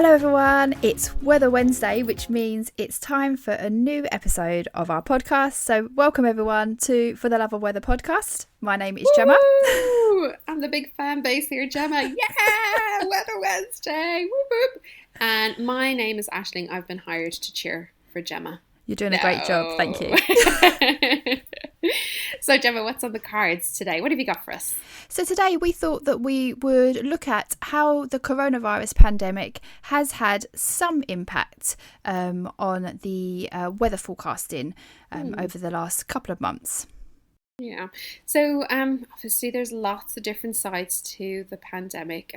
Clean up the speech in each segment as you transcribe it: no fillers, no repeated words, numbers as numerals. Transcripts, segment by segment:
Hello everyone, it's Weather Wednesday, which means it's time for a new episode of our podcast. So welcome everyone to For the Love of Weather podcast. My name is Gemma. I'm the big fan base here, Gemma. Yeah, Weather Wednesday. Whoop, whoop. And my name is Aisling. I've been hired to cheer for Gemma. You're doing a great job, thank you. So Gemma, what's on the cards today? What have you got for us? So today we thought that we would look at how the coronavirus pandemic has had some impact on the weather forecasting over the last couple of months. Yeah. So obviously there's lots of different sides to the pandemic.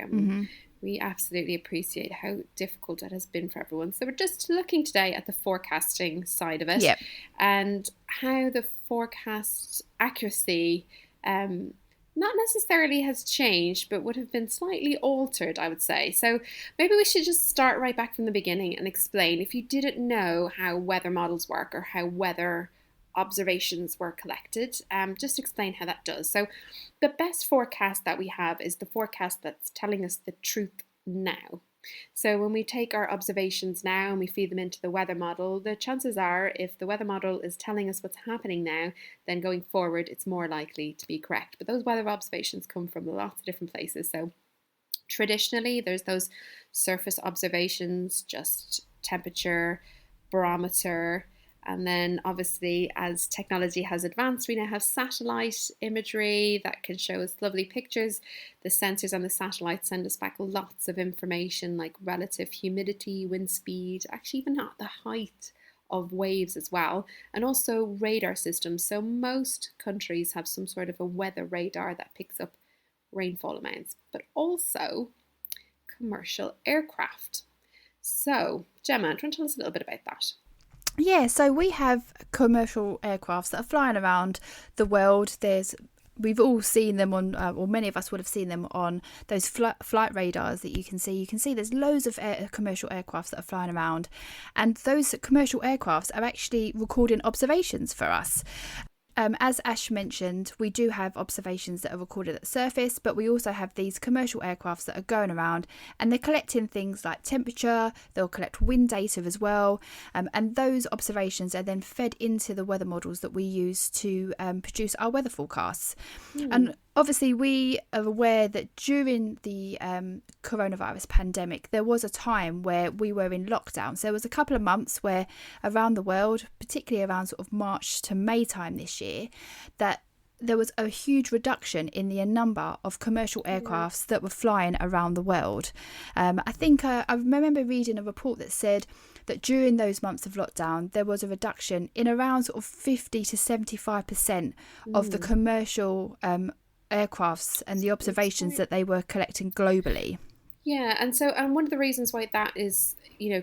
We absolutely appreciate how difficult it has been for everyone. So we're just looking today at the forecasting side of it. Yep. And how the forecast accuracy not necessarily has changed, but would have been slightly altered, I would say. So maybe we should just start right back from the beginning and explain, if you didn't know how weather models work or how weather observations were collected, just explain how that does. So the best forecast that we have is the forecast that's telling us the truth now. So when we take our observations now and we feed them into the weather model, the chances are if the weather model is telling us what's happening now, then going forward it's more likely to be correct. But those weather observations come from lots of different places. So traditionally there's those surface observations, just temperature, barometer. And then obviously as technology has advanced, we now have satellite imagery that can show us lovely pictures. The sensors on the satellite send us back lots of information like relative humidity, wind speed, actually even at the height of waves as well, and also radar systems. So most countries have some sort of a weather radar that picks up rainfall amounts, but also commercial aircraft. So Gemma, do you want to tell us a little bit about that? Yeah, so we have commercial aircrafts that are flying around the world. We've all seen them on, or many of us would have seen them on those flight radars that you can see. You can see there's loads of commercial aircrafts that are flying around, and those commercial aircrafts are actually recording observations for us. As Ash mentioned, we do have observations that are recorded at the surface, but we also have these commercial aircrafts that are going around and they're collecting things like temperature, they'll collect wind data as well, and those observations are then fed into the weather models that we use to produce our weather forecasts. And obviously we are aware that during the coronavirus pandemic, there was a time where we were in lockdown. So there was a couple of months where around the world, particularly around sort of March to May time this year, that there was a huge reduction in the number of commercial aircrafts that were flying around the world. I think I remember reading a report that said that during those months of lockdown, there was a reduction in around sort of 50 to 75% of the commercial aircrafts and the observations that they were collecting globally. Yeah, and so one of the reasons why that is,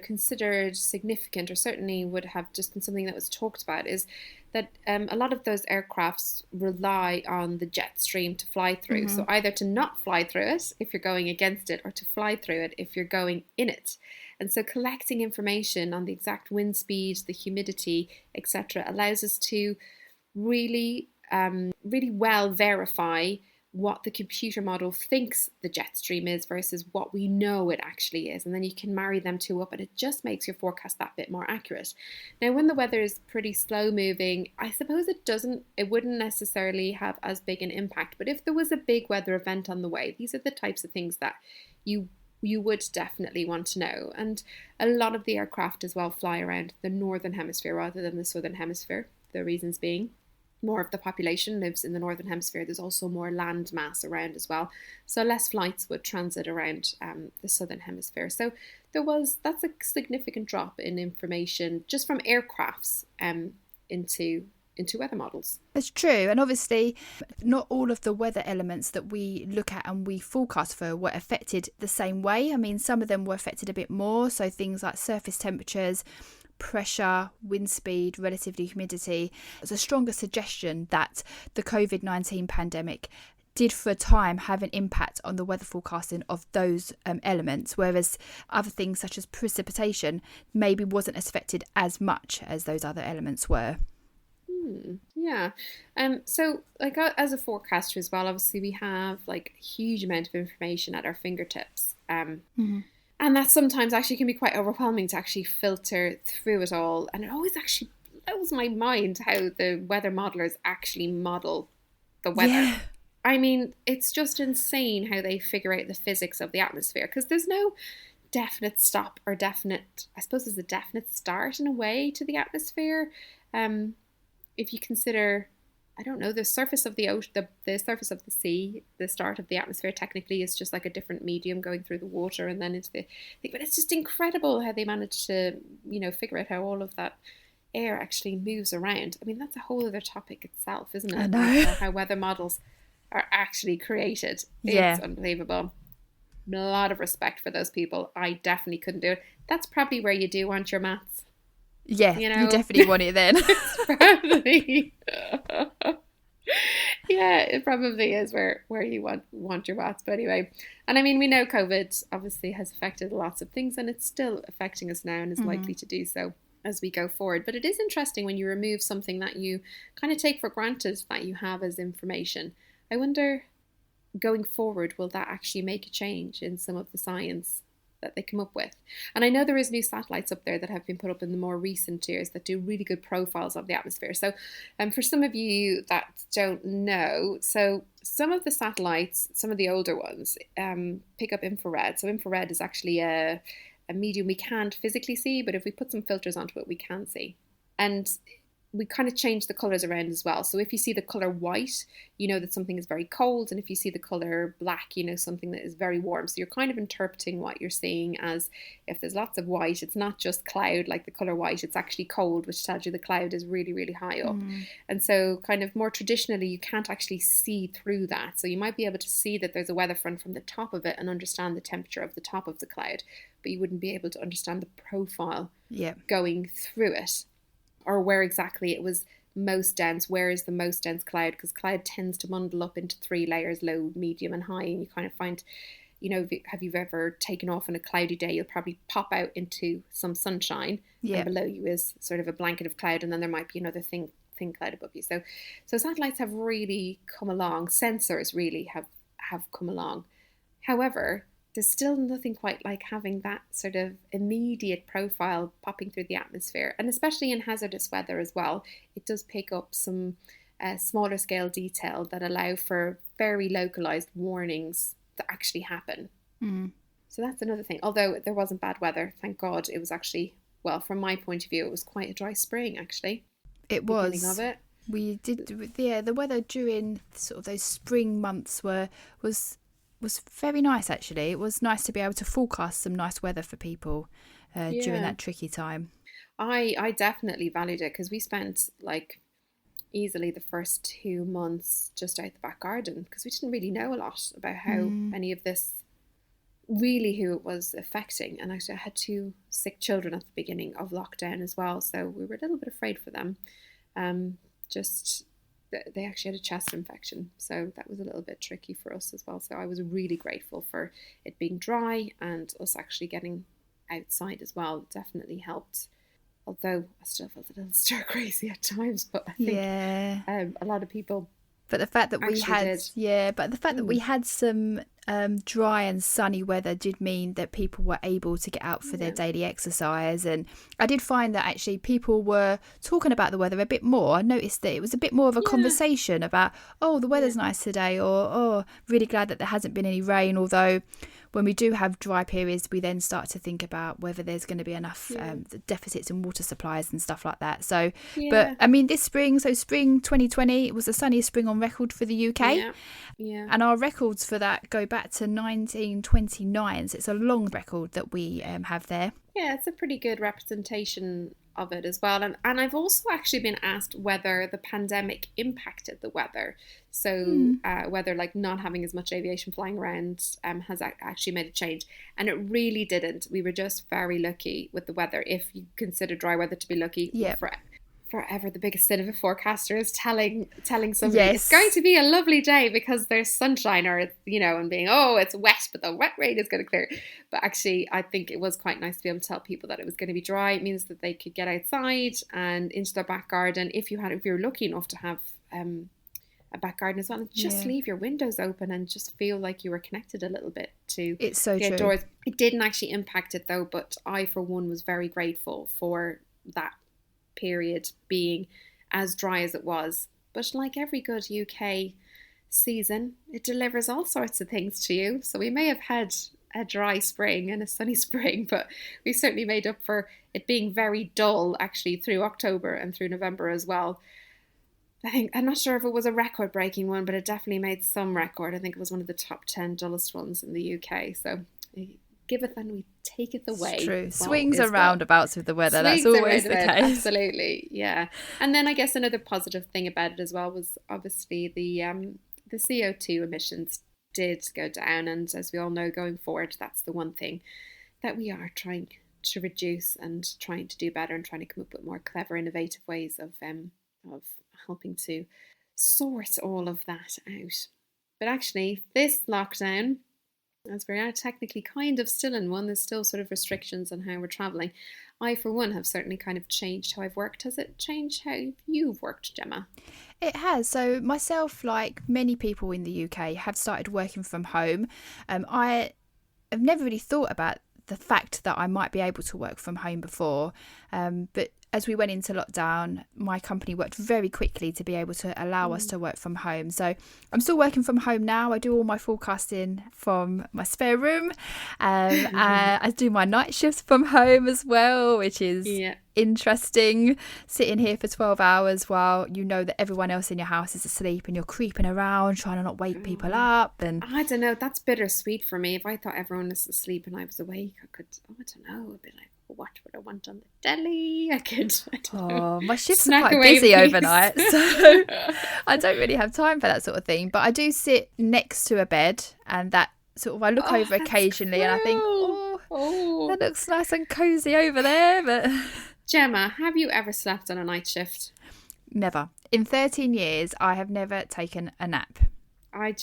considered significant, or certainly would have just been something that was talked about, is that a lot of those aircrafts rely on the jet stream to fly through. So either to not fly through it if you're going against it, or to fly through it if you're going in it. And so collecting information on the exact wind speed, the humidity, etc., allows us to really well verify what the computer model thinks the jet stream is versus what we know it actually is. And then you can marry them two up and it just makes your forecast that bit more accurate. Now, when the weather is pretty slow moving, I suppose it wouldn't necessarily have as big an impact. But if there was a big weather event on the way, these are the types of things that you would definitely want to know. And a lot of the aircraft as well fly around the northern hemisphere rather than the southern hemisphere. The reasons being, more of the population lives in the northern hemisphere. There's also more land mass around as well, so less flights would transit around the southern hemisphere. So that's a significant drop in information just from aircrafts into weather models. It's true, and obviously not all of the weather elements that we look at and we forecast for were affected the same way. I mean, some of them were affected a bit more, so things like surface temperatures, pressure, wind speed, relative humidity. There's a stronger suggestion that the COVID-19 pandemic did for a time have an impact on the weather forecasting of those elements, whereas other things such as precipitation maybe wasn't affected as much as those other elements were. Yeah. So like as a forecaster as well, obviously we have like a huge amount of information at our fingertips. And that sometimes actually can be quite overwhelming to actually filter through it all. And it always actually blows my mind how the weather modelers actually model the weather. Yeah. I mean, it's just insane how they figure out the physics of the atmosphere, because there's no definite stop or definite, I suppose there's a definite start in a way to the atmosphere. Um, if you consider, I don't know, the surface of the ocean, the surface of the sea, the start of the atmosphere technically is just like a different medium going through the water and then into the thing. But it's just incredible how they managed to, figure out how all of that air actually moves around. I mean, that's a whole other topic itself, isn't I it? know. Like how weather models are actually created. Yeah. It's unbelievable. A lot of respect for those people. I definitely couldn't do it. That's probably where you do want your maths. Yeah, you definitely want it then. It's probably yeah, it probably is where you want your maths. But anyway, and I mean, we know COVID obviously has affected lots of things, and it's still affecting us now and is likely to do so as we go forward. But it is interesting when you remove something that you kind of take for granted that you have as information. I wonder, going forward, will that actually make a change in some of the science that they come up with? And I know there is new satellites up there that have been put up in the more recent years that do really good profiles of the atmosphere. So for some of you that don't know, so some of the satellites, some of the older ones, pick up infrared. So infrared is actually a medium we can't physically see, but if we put some filters onto it, we can see. And we kind of change the colors around as well. So if you see the color white, you know that something is very cold. And if you see the color black, you know something that is very warm. So you're kind of interpreting what you're seeing as, if there's lots of white, it's not just cloud like the color white, it's actually cold, which tells you the cloud is really, really high up. And so kind of more traditionally, you can't actually see through that. So you might be able to see that there's a weather front from the top of it and understand the temperature of the top of the cloud, but you wouldn't be able to understand the profile going through it, or where exactly it was most dense. Where is the most dense cloud? Because cloud tends to bundle up into 3 layers, low, medium and high, and you kind of find, have you ever taken off on a cloudy day, you'll probably pop out into some sunshine, and below you is sort of a blanket of cloud, and then there might be another thin cloud above you. So satellites have really come along, sensors really have come along. However, there's still nothing quite like having that sort of immediate profile popping through the atmosphere. And especially in hazardous weather as well, it does pick up some smaller scale detail that allow for very localized warnings to actually happen. So that's another thing. Although there wasn't bad weather, thank God, it was actually, well, from my point of view, it was quite a dry spring actually. It was. Of it. We did, the weather during sort of those spring months was very nice actually. It was nice to be able to forecast some nice weather for people during that tricky time. I definitely valued it, because we spent like easily the first 2 months just out the back garden, because we didn't really know a lot about how any of this, really who it was affecting. And actually I had 2 sick children at the beginning of lockdown as well, so we were a little bit afraid for them. They actually had a chest infection, so that was a little bit tricky for us as well. So I was really grateful for it being dry and us actually getting outside as well. It definitely helped, although I still felt a little stir crazy at times. But I think a lot of people. But the fact that we had some dry and sunny weather did mean that people were able to get out for their daily exercise. And I did find that actually people were talking about the weather a bit more. I noticed that it was a bit more of a conversation about, oh, the weather's nice today, or, oh, really glad that there hasn't been any rain. Although when we do have dry periods, we then start to think about whether there's going to be enough deficits in water supplies and stuff like that. So, but I mean, this spring, so spring 2020, it was the sunniest spring on record for the UK. And our records for that go back to 1929. So it's a long record that we have there. Yeah, it's a pretty good representation of it as well. And I've also actually been asked whether the pandemic impacted the weather. So whether like not having as much aviation flying around has actually made a change. And it really didn't. We were just very lucky with the weather. If you consider dry weather to be lucky, forever the biggest sin of a forecaster is telling somebody it's going to be a lovely day because there's sunshine, or and being, oh, it's wet, but the wet rain is going to clear. But actually I think it was quite nice to be able to tell people that it was going to be dry. It means that they could get outside and into their back garden if you're lucky enough to have a back garden as well, and just leave your windows open and just feel like you were connected a little bit to It's so the true. outdoors. It didn't actually impact it though, but I for one was very grateful for that period being as dry as it was. But like every good UK season, it delivers all sorts of things to you. So we may have had a dry spring and a sunny spring, but we certainly made up for it being very dull actually through October and through November as well. I'm not sure if it was a record breaking one, but it definitely made some record. I think it was one of the top 10 dullest ones in the UK. So giveth and we taketh away. It's true. Swings and roundabouts with the weather. That's Swings always the case. Absolutely, yeah. And then I guess another positive thing about it as well was obviously the CO2 emissions did go down, and as we all know, going forward, that's the one thing that we are trying to reduce and trying to do better and trying to come up with more clever, innovative ways of helping to sort all of that out. But actually, this lockdown, as we are technically kind of still in one, there's still sort of restrictions on how we're travelling. I, for one, have certainly kind of changed how I've worked. Has it changed how you've worked, Gemma? It has. So myself, like many people in the UK, have started working from home. I have never really thought about the fact that I might be able to work from home before. But as we went into lockdown, my company worked very quickly to be able to allow us to work from home. So I'm still working from home now. I do all my forecasting from my spare room. I do my night shifts from home as well, which is interesting. Sitting here for 12 hours while you know that everyone else in your house is asleep and you're creeping around trying to not wake people up. And I don't know, that's bittersweet for me. If I thought everyone was asleep and I was awake, I don't know, a bit like, what would I want on the telly? I don't know. My shifts are quite busy overnight, so I don't really have time for that sort of thing. But I do sit next to a bed, and that sort of I look over occasionally, and I think, that looks nice and cozy over there. But Gemma, have you ever slept on a night shift? Never. In 13 years, I have never taken a nap. I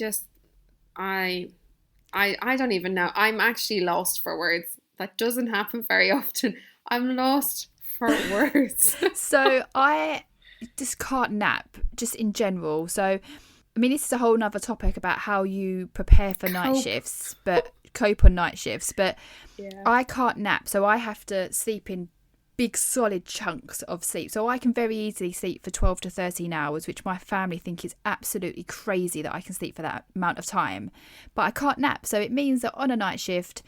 don't even know. I'm actually lost for words. That doesn't happen very often. I'm lost for words. So I just can't nap, just in general. So, I mean, this is a whole nother topic about how you prepare for night shifts, but cope on night shifts. But I can't nap, so I have to sleep in big solid chunks of sleep. So I can very easily sleep for 12 to 13 hours, which my family think is absolutely crazy that I can sleep for that amount of time. But I can't nap. So it means that on a night shift,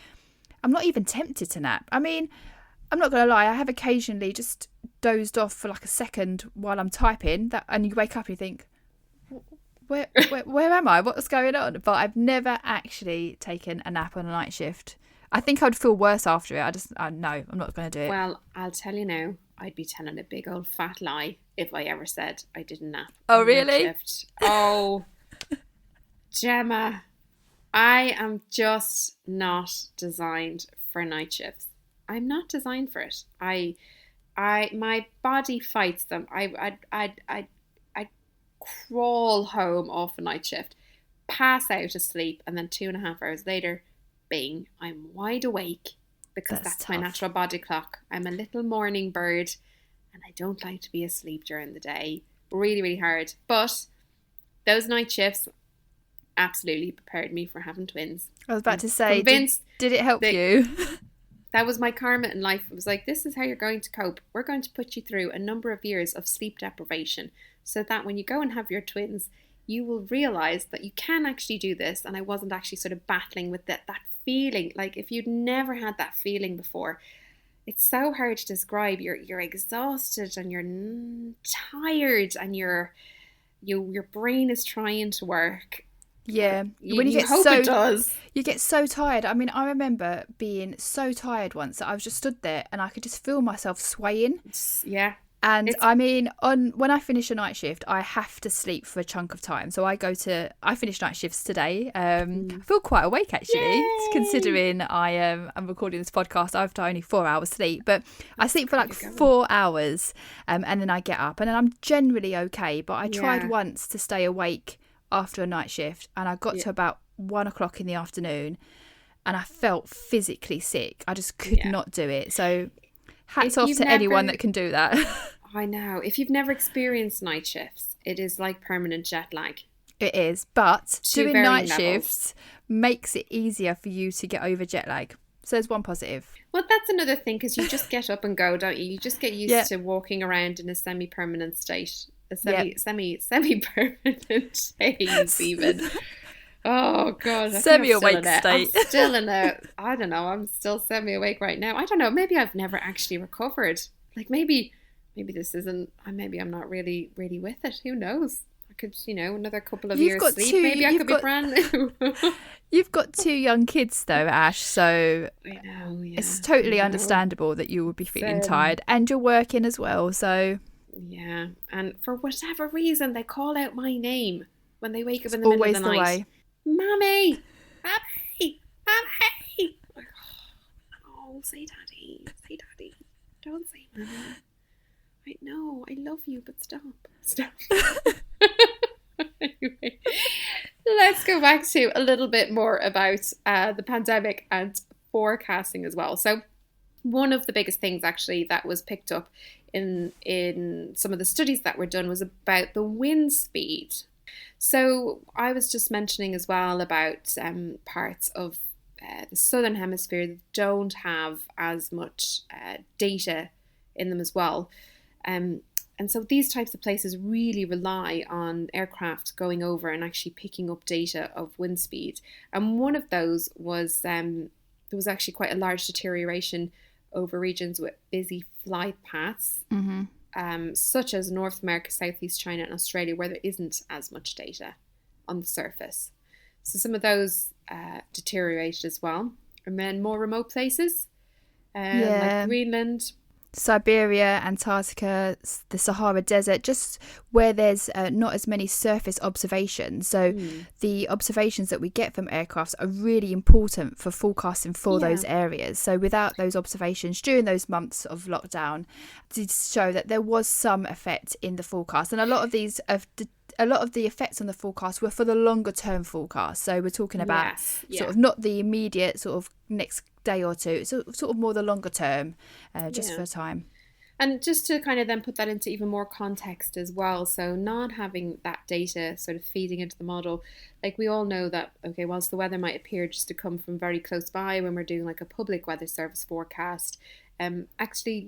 I'm not even tempted to nap. I mean, I'm not going to lie, I have occasionally just dozed off for like a second while I'm typing, and you wake up and you think, where am I? What's going on? But I've never actually taken a nap on a night shift. I think I'd feel worse after it. No, I'm not going to do it. Well, I'll tell you now, I'd be telling a big old fat lie if I ever said I didn't nap. Oh, really? Shift. Oh, Gemma. I am just not designed for night shifts. I'm not designed for it. My body fights them. I crawl home off a night shift, pass out asleep, and then 2.5 hours later, bing, I'm wide awake because that's my natural body clock. I'm a little morning bird, and I don't like to be asleep during the day. Really, really hard. But those night shifts absolutely prepared me for having twins. I was about to say, did it help you? That was my karma in life. It was like, this is how you're going to cope. We're going to put you through a number of years of sleep deprivation so that when you go and have your twins, you will realize that you can actually do this. And I wasn't actually sort of battling with that feeling. Like, if you'd never had that feeling before, it's so hard to describe. You're exhausted and you're tired and your brain is trying to work. Yeah, when you get so tired. I mean, I remember being so tired once that I was just stood there and I could just feel myself swaying. Yeah. And I mean, when I finish a night shift, I have to sleep for a chunk of time. So I finish night shifts today. I feel quite awake actually, considering I'm recording this podcast. I've only 4 hours sleep, but I sleep for like 4 hours, and then I get up, and then I'm generally okay. But I tried once to stay awake after a night shift, and I got to about 1 o'clock in the afternoon, and I felt physically sick. I just could not do it. So hats off to anyone that can do that. I know. If you've never experienced night shifts, it is like permanent jet lag. It is, but Two doing varying night levels. shifts makes it easier for you to get over jet lag. So there's one positive. Well, that's another thing because you just get up and go, don't you? You just get used Yeah, to walking around in a semi-permanent state, a yeah. semi-permanent haze even. Oh God, I think I'm still Semi-awake in it. I'm state. still in a, I don't know, I'm still semi-awake right now. I don't know, maybe I've never actually recovered. Like maybe this isn't, maybe I'm not really with it. Who knows? I could, another couple of You've years got sleep, two. maybe I could be brand new. You've got two young kids though, Ash. So I know, it's yeah, I totally know. understandable that you would be feeling Same. tired, and you're working as well. So Yeah, and for whatever reason, they call out my name when they wake up it's in the middle of the always the night. way. Mommy! Mommy! Mommy! Like, oh, say daddy. Say daddy. Don't say mommy. I know, I love you, but stop. Stop. Anyway, let's go back to a little bit more about the pandemic and forecasting as well. So, one of the biggest things actually that was picked up in some of the studies that were done was about the wind speed. So I was just mentioning as well about parts of the southern hemisphere that don't have as much data in them as well. And so these types of places really rely on aircraft going over and actually picking up data of wind speed. And one of those was there was actually quite a large deterioration over regions with busy flight paths, such as North America, Southeast China, and Australia, where there isn't as much data on the surface. So some of those deteriorated as well. And then more remote places like Greenland, Siberia, Antarctica, the Sahara Desert, just where there's not as many surface observations. So the observations that we get from aircrafts are really important for forecasting for those areas. So without those observations during those months of lockdown, did show that there was some effect in the forecast. And a lot of the effects on the forecast were for the longer term forecast. So we're talking about sort of not the immediate sort of next day or two, so sort of more the longer term, just for a time. And just to kind of then put that into even more context as well, so not having that data sort of feeding into the model, like we all know that, okay, whilst the weather might appear just to come from very close by when we're doing like a public weather service forecast, actually,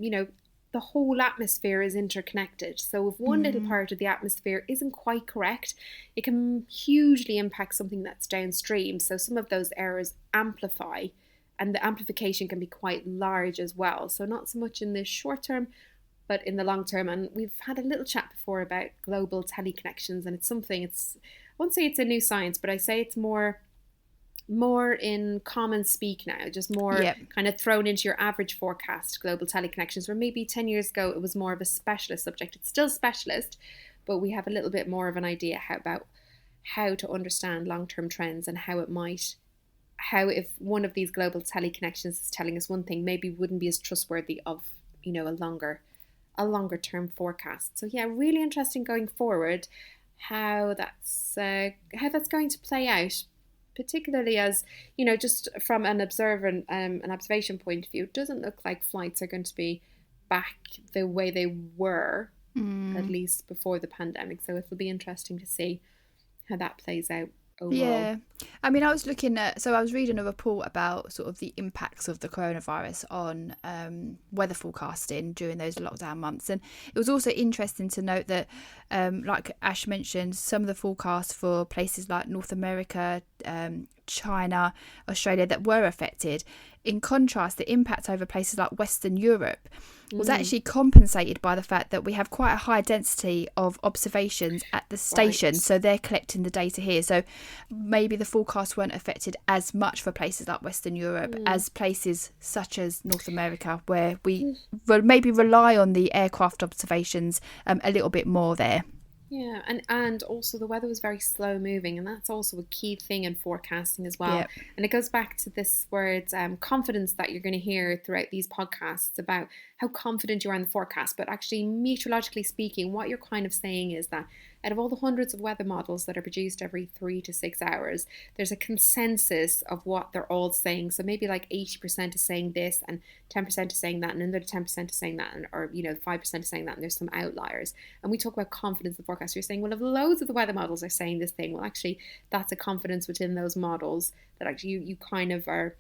the whole atmosphere is interconnected. So if one little part of the atmosphere isn't quite correct, it can hugely impact something that's downstream. So some of those errors amplify, and the amplification can be quite large as well. So not so much in the short term, but in the long term. And we've had a little chat before about global teleconnections, and it's something, I won't say it's a new science, but I say it's more in common speak now, just more kind of thrown into your average forecast, global teleconnections, where maybe 10 years ago it was more of a specialist subject. It's still specialist, but we have a little bit more of an idea about how to understand long-term trends and how if one of these global teleconnections is telling us one thing, maybe wouldn't be as trustworthy of a longer term forecast. So yeah, really interesting going forward how that's going to play out, particularly as just from an observation point of view. It doesn't look like flights are going to be back the way they were, at least before the pandemic. So it'll be interesting to see how that plays out overall. Yeah, I mean, I was reading a report about sort of the impacts of the coronavirus on weather forecasting during those lockdown months, and it was also interesting to note that, like Ash mentioned, some of the forecasts for places like North America, China, Australia that were affected. In contrast, the impact over places like Western Europe was actually compensated by the fact that we have quite a high density of observations at the station. So they're collecting the data here. So maybe the forecasts weren't affected as much for places like Western Europe as places such as North America, where we maybe rely on the aircraft observations a little bit more there. Yeah, and also the weather was very slow moving, and that's also a key thing in forecasting as well. Yep. And it goes back to this word confidence that you're going to hear throughout these podcasts about how confident you are in the forecast, but actually meteorologically speaking, what you're kind of saying is that out of all the hundreds of weather models that are produced every 3 to 6 hours, there's a consensus of what they're all saying. So maybe like 80% is saying this and 10% is saying that, and another 10% is saying that, or 5% is saying that, and there's some outliers. And we talk about confidence in the forecast. You're saying, well, if loads of the weather models are saying this thing, well, actually, that's a confidence within those models that actually you kind of are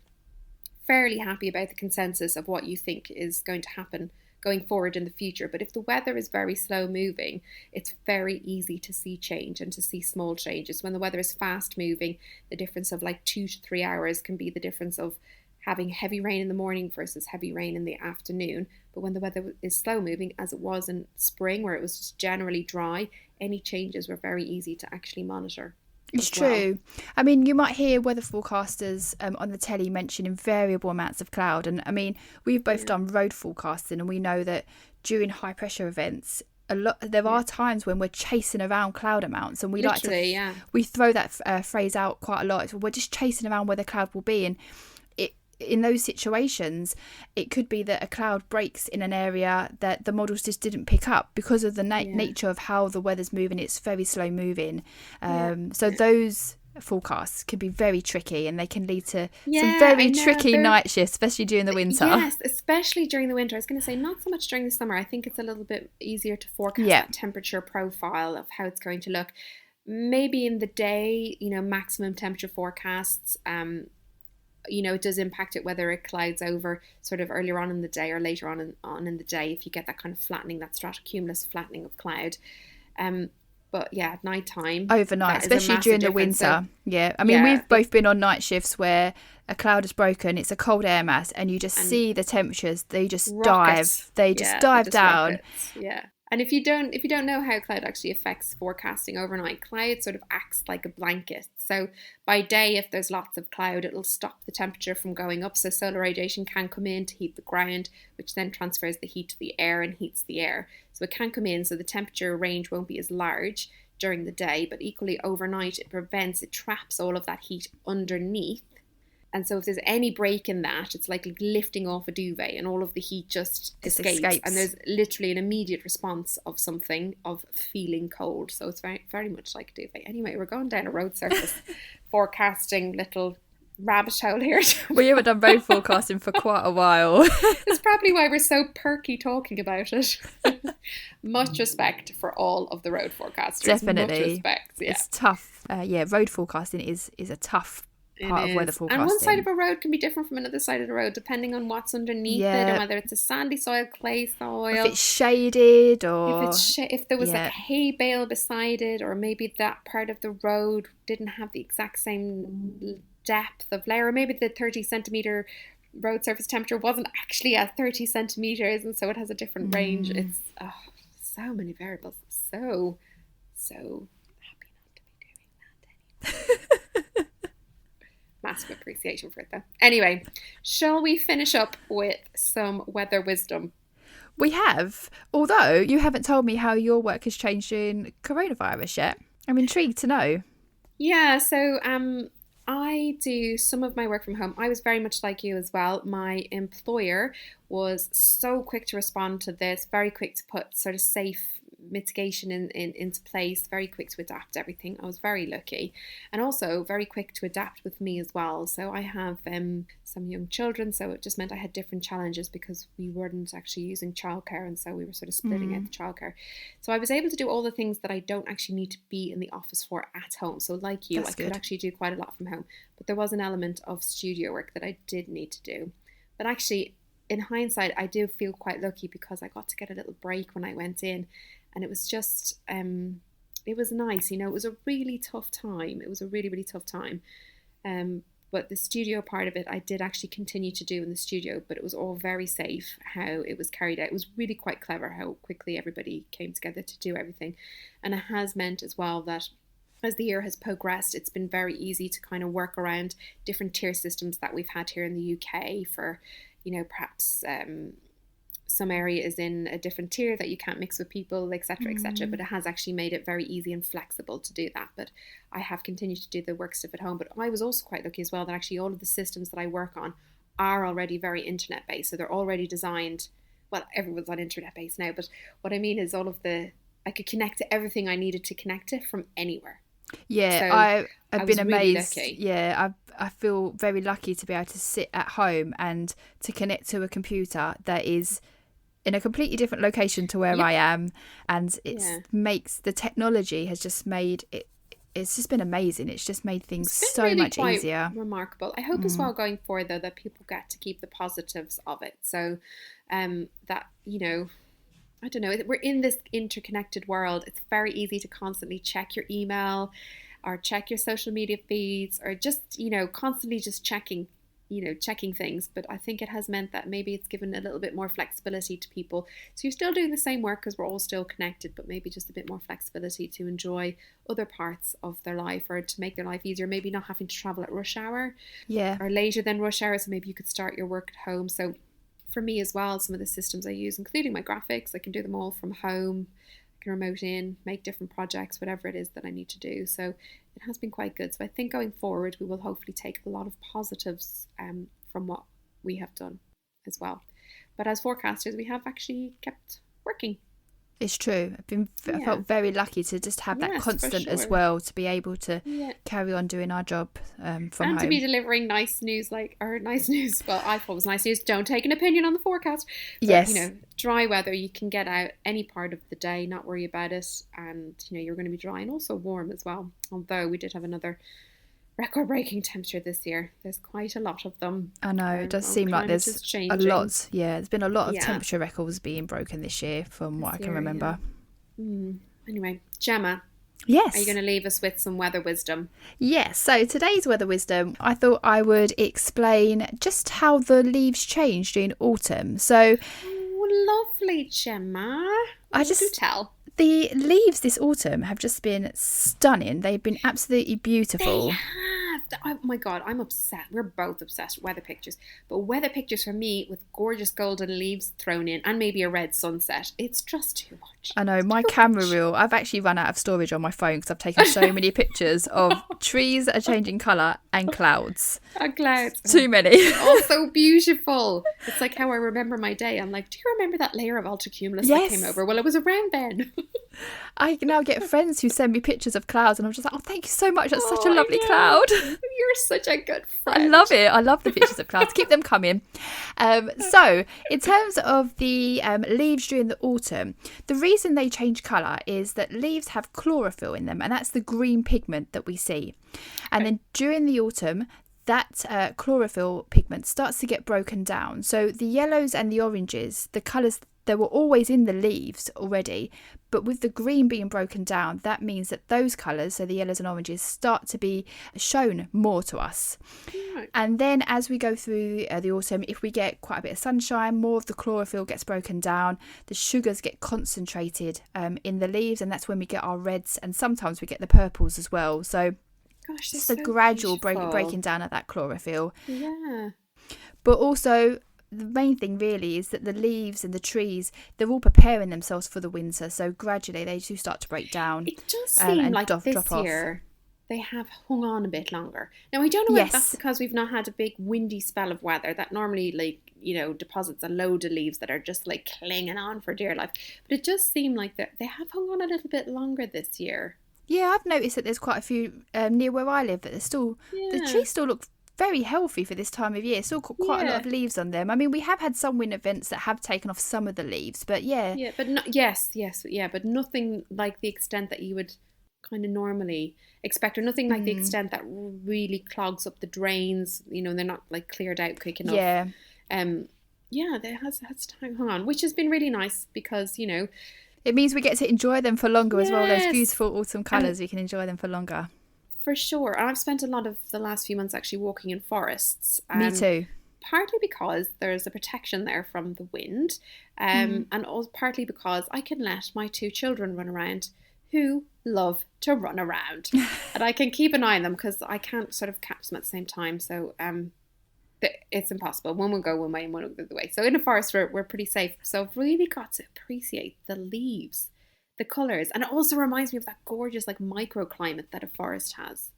fairly happy about the consensus of what you think is going to happen going forward in the future. But if the weather is very slow moving, it's very easy to see change and to see small changes. When the weather is fast moving, the difference of like 2 to 3 hours can be the difference of having heavy rain in the morning versus heavy rain in the afternoon. But when the weather is slow moving, as it was in spring, where it was just generally dry, any changes were very easy to actually monitor. It's true. I mean, you might hear weather forecasters on the telly mentioning variable amounts of cloud. And I mean, we've both done road forecasting, and we know that during high pressure events, there are times when we're chasing around cloud amounts, and we we throw that phrase out quite a lot. We're just chasing around where the cloud will be, and in those situations, it could be that a cloud breaks in an area that the models just didn't pick up because of the nature of how the weather's moving. It's very slow moving. So those forecasts can be very tricky, and they can lead to some very tricky night shifts, especially during the winter. Yes, especially during the winter. I was going to say not so much during the summer. I think it's a little bit easier to forecast that temperature profile of how it's going to look. Maybe in the day, maximum temperature forecasts, it does impact it whether it clouds over sort of earlier on in the day or later on in the day, if you get that kind of flattening, that stratocumulus flattening of cloud. But yeah, at night time, overnight, especially during the winter. So, I mean, we've both been on night shifts where a cloud is broken, it's a cold air mass, and you just see the temperatures, they just dive down. Rockets. Yeah. And if you don't know how cloud actually affects forecasting overnight, cloud sort of acts like a blanket. So by day, if there's lots of cloud, it'll stop the temperature from going up. So solar radiation can come in to heat the ground, which then transfers the heat to the air and heats the air. So it can come in, so the temperature range won't be as large during the day, but equally overnight, it traps all of that heat underneath. And so if there's any break in that, it's like lifting off a duvet, and all of the heat just escapes. And there's literally an immediate response of feeling cold. So it's very, very much like a duvet. Anyway, we're going down a road surface forecasting little rabbit hole here. We haven't done road forecasting for quite a while. It's probably why we're so perky talking about it. Much respect for all of the road forecasters. Definitely. Much respect. Yeah. It's tough. Road forecasting is a tough part of weather forecasting. And one side of a road can be different from another side of the road depending on what's underneath it, and whether it's a sandy soil, clay soil, if it's shaded, or if there was like a hay bale beside it, or maybe that part of the road didn't have the exact same depth of layer, or maybe the 30 centimeter road surface temperature wasn't actually at 30 centimeters, and so it has a different range. It's so many variables. So happy not to be doing that anymore. Massive appreciation for it though. Anyway, shall we finish up with some weather wisdom? We have, although you haven't told me how your work has changed during coronavirus yet. I'm intrigued to know. Yeah, so I do some of my work from home. I was very much like you as well. My employer was so quick to respond to this, very quick to put sort of safe mitigation into place, very quick to adapt everything. I was very lucky, and also very quick to adapt with me as well. So I have some young children, so it just meant I had different challenges because we weren't actually using childcare, and so we were sort of splitting out the childcare. So I was able to do all the things that I don't actually need to be in the office for at home. So like you, I could actually do quite a lot from home, but there was an element of studio work that I did need to do. But actually, in hindsight, I do feel quite lucky because I got to get a little break when I went in. And it was just, it was nice, it was a really tough time. It was a really, really tough time. But the studio part of it, I did actually continue to do in the studio, but it was all very safe how it was carried out. It was really quite clever how quickly everybody came together to do everything. And it has meant as well that as the year has progressed, it's been very easy to kind of work around different tier systems that we've had here in the UK for, perhaps some area is in a different tier that you can't mix with people, etc., etc. But it has actually made it very easy and flexible to do that. But I have continued to do the work stuff at home. But I was also quite lucky as well that actually all of the systems that I work on are already very internet based. So they're already designed. well, everyone's on internet based now, but what I mean is I could connect to everything I needed to connect to from anywhere. Yeah, So I've I been was really amazed. lucky. Yeah, I feel very lucky to be able to sit at home and to connect to a computer that is in a completely different location to where Yep. I am, and Yeah. makes the technology has just made it. It's just been amazing. It's just made things It's been so really much quite easier. remarkable. I hope as well going forward though that people get to keep the positives of it. So that, I don't know, we're in this interconnected world. It's very easy to constantly check your email or check your social media feeds or just, constantly just checking things. But I think it has meant that maybe it's given a little bit more flexibility to people. So you're still doing the same work because we're all still connected, but maybe just a bit more flexibility to enjoy other parts of their life or to make their life easier. Maybe not having to travel at rush hour Yeah. or later than rush hour. So maybe you could start your work at home. So for me as well, some of the systems I use, including my graphics, I can do them all from home. I can remote in, make different projects, whatever it is that I need to do. So it has been quite good. So I think going forward, we will hopefully take a lot of positives from what we have done as well. But as forecasters, we have actually kept working. It's true. I felt very lucky to just have that constant as well, to be able to carry on doing our job from home. And to be delivering nice news, well, I thought it was nice news. Don't take an opinion on the forecast. But, yes. Dry weather, you can get out any part of the day, not worry about it. And, you're going to be dry and also warm as well. Although we did have another record-breaking temperature this year. There's quite a lot of them. I know, it does seem like there's a lot. Yeah, there's been a lot of temperature records being broken this year from what I can remember. Anyway, Gemma. Yes. Are you going to leave us with some weather wisdom? Yes. So today's weather wisdom, I thought I would explain just how the leaves change during autumn. So, lovely, Gemma. Do tell. The leaves this autumn have just been stunning. They've been absolutely beautiful. They have. Oh my God, I'm obsessed. We're both obsessed with weather pictures. But weather pictures for me with gorgeous golden leaves thrown in and maybe a red sunset, it's just too much. I know, my camera reel, I've actually run out of storage on my phone because I've taken so many pictures of trees that are changing colour and clouds. Clouds. Too many. Oh, so beautiful. It's like how I remember my day. I'm like, do you remember that layer of ultracumulus that came over? Well, it was around then. I now get friends who send me pictures of clouds and I'm just like, oh, thank you so much. That's such a lovely cloud. You're such a good friend. I love it. I love the pictures of clouds. Keep them coming. So in terms of the leaves during the autumn, the reason they change colour is that leaves have chlorophyll in them, and that's the green pigment that we see. And then during the autumn, that chlorophyll pigment starts to get broken down. So the yellows and the oranges, the colours that were always in the leaves already, but with the green being broken down, that means that those colours, so the yellows and oranges, start to be shown more to us. Right. And then as we go through the autumn, if we get quite a bit of sunshine, more of the chlorophyll gets broken down, the sugars get concentrated in the leaves, and that's when we get our reds, and sometimes we get the purples as well. So it's a gradual breaking down of that chlorophyll. Yeah. But also, the main thing really is that the leaves and the trees, they're all preparing themselves for the winter. So gradually they do start to break down. It does seem like this year they have hung on a bit longer. Now, I don't know if that's because we've not had a big windy spell of weather that normally deposits a load of leaves that are just like clinging on for dear life. But it does seem like they have hung on a little bit longer this year. Yeah, I've noticed that there's quite a few near where I live, but there's still the trees still look very healthy for this time of year. Still quite a lot of leaves on them. I mean, we have had some wind events that have taken off some of the leaves, but but nothing like the extent that you would kind of normally expect, or nothing like the extent that really clogs up the drains. They're not like cleared out quick enough. There has time hung on, which has been really nice because it means we get to enjoy them for longer as well. Those beautiful autumn colours, we can enjoy them for longer. For sure. And I've spent a lot of the last few months actually walking in forests. Me too. Partly because there's a protection there from the wind, and also partly because I can let my 2 children run around who love to run around. And I can keep an eye on them because I can't sort of catch them at the same time. So it's impossible. One will go one way and one will go the other way. So in a forest, we're pretty safe. So I've really got to appreciate the leaves, the colours. And it also reminds me of that gorgeous like microclimate that a forest has.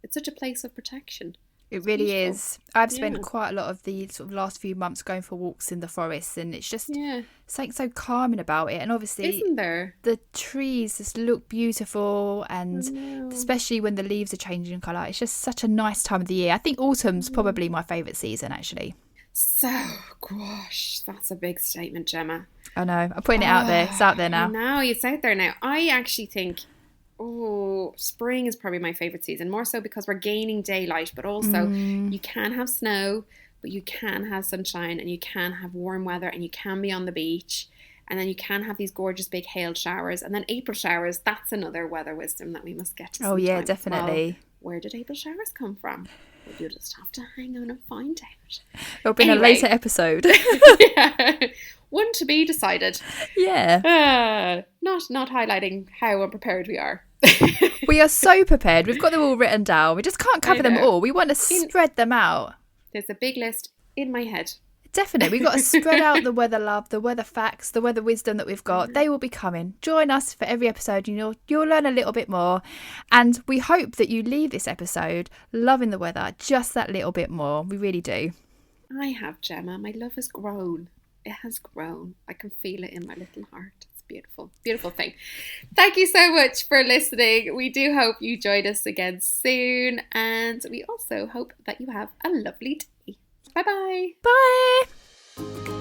It's such a place of protection. It really is. I've spent Yeah. quite a lot of the sort of last few months going for walks in the forest, and it's just Yeah. something so calming about it. And obviously, Isn't there? the trees just look beautiful, I and know. especially when the leaves are changing colour, it's just such a nice time of the year. I think autumn's probably my favourite season, actually. So, gosh, that's a big statement, Gemma. I know. I'm putting it out there. It's out there now. Now it's out there now. I actually think, spring is probably my favourite season, more so because we're gaining daylight, but also you can have snow, but you can have sunshine, and you can have warm weather, and you can be on the beach, and then you can have these gorgeous big hail showers, and then April showers. That's another weather wisdom that we must get to. Oh yeah, sometime. definitely. Well, where did April showers come from? Well, you'll just have to hang on and find out. It'll be in a later episode. Yeah. One to be decided. Yeah. Not highlighting how unprepared we are. We are so prepared. We've got them all written down. We just can't cover them all. We want to spread them out. There's a big list in my head. Definitely. We've got to spread out the weather love, the weather facts, the weather wisdom that we've got. They will be coming. Join us for every episode and you'll learn a little bit more. And we hope that you leave this episode loving the weather just that little bit more. We really do. I have, Gemma. My love has grown. It has grown. I can feel it in my little heart. It's beautiful. Beautiful thing. Thank you so much for listening. We do hope you join us again soon. And we also hope that you have a lovely day. Bye-bye. Bye.